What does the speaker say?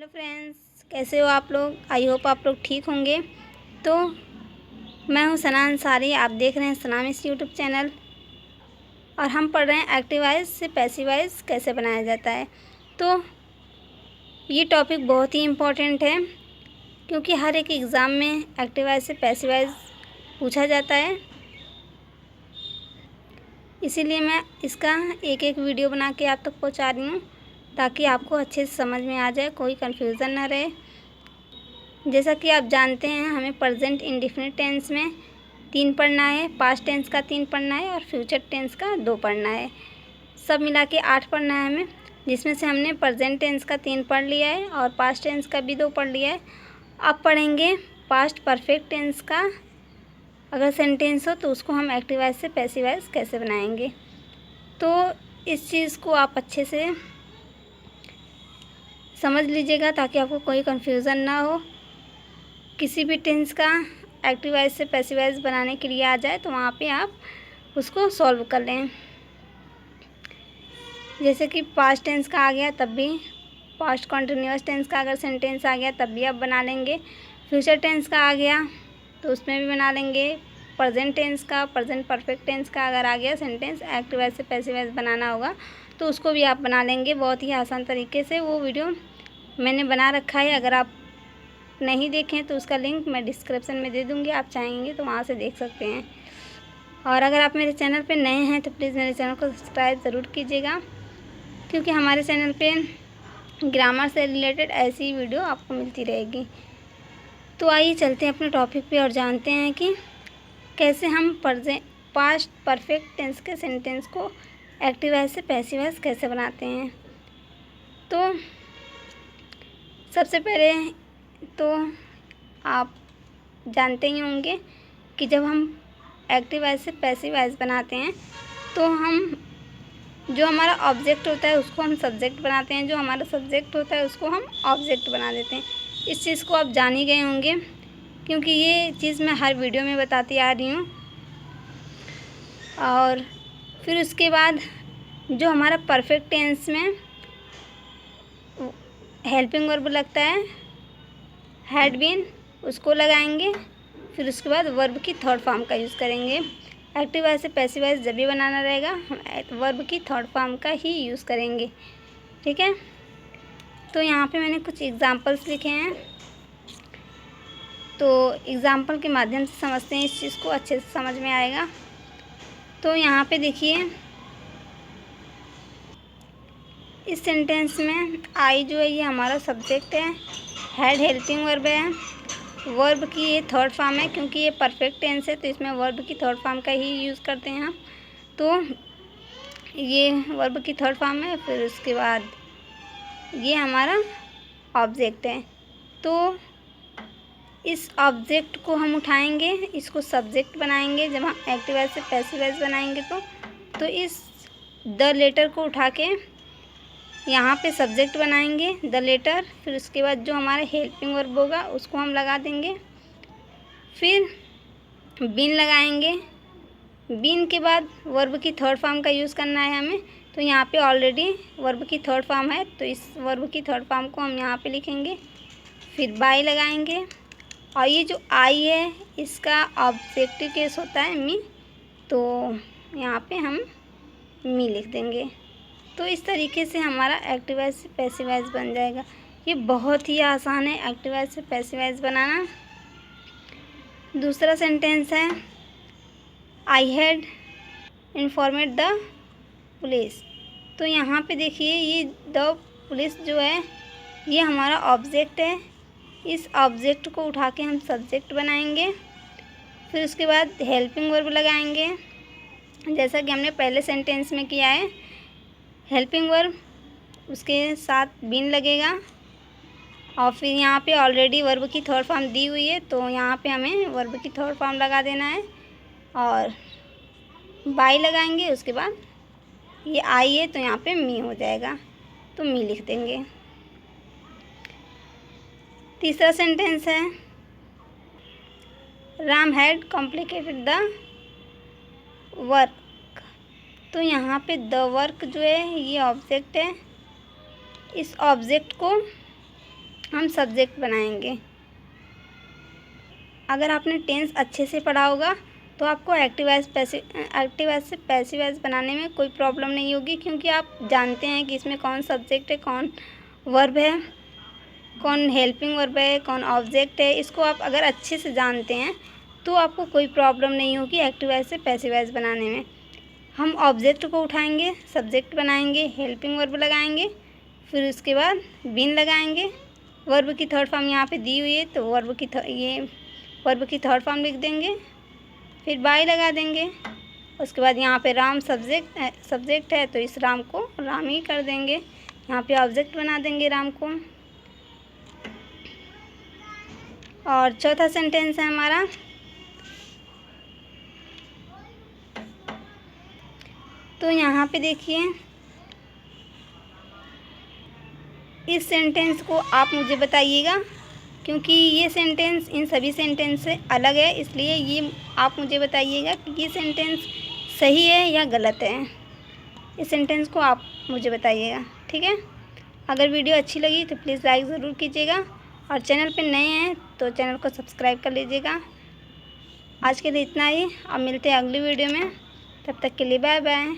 Hello friends, कैसे हो आप लोग। आई होप आप लोग ठीक होंगे। तो मैं हूँ सना अंसारी, आप देख रहे हैं सनाम इस यूट्यूब चैनल और हम पढ़ रहे हैं एक्टिव वॉइस से पैसिव वॉइस कैसे बनाया जाता है। तो ये टॉपिक बहुत ही इम्पोर्टेंट है क्योंकि हर एक एग्ज़ाम में एक्टिव वॉइस से पैसिव वॉइस पूछा जाता है। इसीलिए मैं इसका एक एक वीडियो बना के आप तक पहुँचा रही हूँ ताकि आपको अच्छे से समझ में आ जाए, कोई कन्फ्यूज़न ना रहे। जैसा कि आप जानते हैं, हमें प्रेजेंट इंडेफिनिट टेंस में 3 पढ़ना है, पास्ट टेंस का 3 पढ़ना है और फ्यूचर टेंस का 2 पढ़ना है। सब मिला के 8 पढ़ना है हमें, जिसमें से हमने प्रेजेंट टेंस का 3 पढ़ लिया है और पास्ट टेंस का भी 2 पढ़ लिया है। अब पढ़ेंगे पास्ट परफेक्ट टेंस का। अगर सेंटेंस हो तो उसको हम एक्टिव वॉइस से पैसिव वॉइस कैसे बनाएंगे। तो इस चीज़ को आप अच्छे से समझ लीजिएगा ताकि आपको कोई कन्फ्यूज़न ना हो। किसी भी टेंस का एक्टिव वॉइस से पैसिव वॉइस बनाने के लिए आ जाए तो वहाँ पे आप उसको सॉल्व कर लें। जैसे कि पास्ट टेंस का आ गया तब भी, पास्ट कॉन्टिन्यूअस टेंस का अगर सेंटेंस आ गया तब भी आप बना लेंगे। फ्यूचर टेंस का आ गया तो उसमें भी बना लेंगे। प्रेजेंट टेंस का, प्रेजेंट परफेक्ट टेंस का अगर आ गया सेंटेंस एक्टिव वॉइस से पैसिव वॉइस बनाना होगा तो उसको भी आप बना लेंगे बहुत ही आसान तरीके से। वो वीडियो मैंने बना रखा है, अगर आप नहीं देखें तो उसका लिंक मैं डिस्क्रिप्शन में दे दूँगी, आप चाहेंगे तो वहाँ से देख सकते हैं। और अगर आप मेरे चैनल पे नए हैं तो प्लीज़ मेरे चैनल को सब्सक्राइब ज़रूर कीजिएगा क्योंकि हमारे चैनल पे ग्रामर से रिलेटेड ऐसी वीडियो आपको मिलती रहेगी। तो आइए चलते हैं अपने टॉपिक पे और जानते हैं कि कैसे हम पास्ट परफेक्ट टेंस के सेंटेंस को एक्टिव वॉइस से पैसिव वॉइस कैसे बनाते हैं। तो सबसे पहले तो आप जानते ही होंगे कि जब हम एक्टिव वॉइस से पैसिव वॉइस बनाते हैं तो हम जो हमारा ऑब्जेक्ट होता है उसको हम सब्जेक्ट बनाते हैं, जो हमारा सब्जेक्ट होता है उसको हम ऑब्जेक्ट बना देते हैं। इस चीज़ को आप जान ही गए होंगे क्योंकि ये चीज़ मैं हर वीडियो में बताती आ रही हूँ। और फिर उसके बाद जो हमारा परफेक्ट टेंस में हेल्पिंग वर्ब लगता है, हैड बीन, उसको लगाएंगे। फिर उसके बाद वर्ब की थर्ड फॉर्म का यूज़ करेंगे। एक्टिव वॉइस से पैसिव वॉइस जब भी बनाना रहेगा हम वर्ब की थर्ड फॉर्म का ही यूज़ करेंगे, ठीक है। तो यहाँ पे मैंने कुछ एग्जांपल्स लिखे हैं, तो एग्जांपल के माध्यम से समझते हैं, इस चीज़ को अच्छे से समझ में आएगा। तो यहाँ पे देखिए, इस सेंटेंस में आई जो है ये हमारा सब्जेक्ट है, हैड हेल्पिंग वर्ब है, वर्ब की ये थर्ड फॉर्म है क्योंकि ये परफेक्ट टेंस है तो इसमें वर्ब की थर्ड फॉर्म का ही यूज़ करते हैं हम। तो ये वर्ब की थर्ड फॉर्म है। फिर उसके बाद ये हमारा ऑब्जेक्ट है। तो इस ऑब्जेक्ट को हम उठाएंगे, इसको सब्जेक्ट बनाएंगे। जब हम एक्टिव वॉइस से पैसिव वॉइस बनाएंगे तो इस द लेटर को उठा के यहाँ पे सब्जेक्ट बनाएंगे, द लेटर। फिर उसके बाद जो हमारा हेल्पिंग वर्ब होगा उसको हम लगा देंगे। फिर बीन लगाएंगे, बीन के बाद वर्ब की थर्ड फॉर्म का यूज़ करना है हमें। तो यहाँ पे ऑलरेडी वर्ब की थर्ड फॉर्म है तो इस वर्ब की थर्ड फॉर्म को हम यहाँ पे लिखेंगे। फिर बाय लगाएंगे और ये जो आई है इसका ऑब्जेक्टिव केस होता है मी, तो यहाँ पे हम मी लिख देंगे। तो इस तरीके से हमारा एक्टिव वॉइस से पैसिव वॉइस बन जाएगा। ये बहुत ही आसान है एक्टिव वॉइस से पैसिव वॉइस बनाना। दूसरा सेंटेंस है I had informed the police. तो यहाँ पे देखिए ये द पुलिस जो है ये हमारा ऑब्जेक्ट है, इस ऑब्जेक्ट को उठा के हम सब्जेक्ट बनाएंगे। फिर उसके बाद हेल्पिंग वर्ब लगाएंगे जैसा कि हमने पहले सेंटेंस में किया है। हेल्पिंग वर्ब उसके साथ बीन लगेगा और फिर यहाँ पे ऑलरेडी वर्ब की थर्ड फॉर्म दी हुई है तो यहाँ पे हमें वर्ब की थर्ड फॉर्म लगा देना है और बाय लगाएंगे। उसके बाद ये आई है तो यहाँ पे मी हो जाएगा, तो मी लिख देंगे। तीसरा सेंटेंस है Ram had complicated the work. तो यहाँ पे द वर्क जो है ये ऑब्जेक्ट है, इस ऑब्जेक्ट को हम सब्जेक्ट बनाएंगे। अगर आपने टेंस अच्छे से पढ़ा होगा तो आपको एक्टिव वॉइस से पैसिव वॉइस बनाने में कोई प्रॉब्लम नहीं होगी, क्योंकि आप जानते हैं कि इसमें कौन सब्जेक्ट है, कौन वर्ब है, कौन हेल्पिंग वर्ब है, कौन ऑब्जेक्ट है। इसको आप अगर अच्छे से जानते हैं तो आपको कोई प्रॉब्लम नहीं होगी एक्टिव वॉइस से पैसिव वॉइस बनाने में। हम ऑब्जेक्ट को उठाएंगे, सब्जेक्ट बनाएंगे, हेल्पिंग वर्ब लगाएंगे, फिर उसके बाद बीन लगाएंगे। वर्ब की थर्ड फॉर्म यहाँ पे दी हुई है तो वर्ब की थर्ड फॉर्म लिख देंगे, फिर बाय लगा देंगे। उसके बाद यहाँ पे राम सब्जेक्ट है तो इस राम को राम ही कर देंगे। यहाँ पे ऑब्जेक्ट बना देंगे राम को। और चौथा सेंटेंस है हमारा, तो यहाँ पे देखिए इस सेंटेंस को आप मुझे बताइएगा, क्योंकि ये सेंटेंस इन सभी सेंटेंस से अलग है, इसलिए ये आप मुझे बताइएगा कि ये सेंटेंस सही है या गलत है। इस सेंटेंस को आप मुझे बताइएगा, ठीक है। अगर वीडियो अच्छी लगी तो प्लीज़ लाइक ज़रूर कीजिएगा, और चैनल पे नए हैं तो चैनल को सब्सक्राइब कर लीजिएगा। आज के लिए इतना ही, अब मिलते हैं अगली वीडियो में, तब तक के लिए बाय बाय।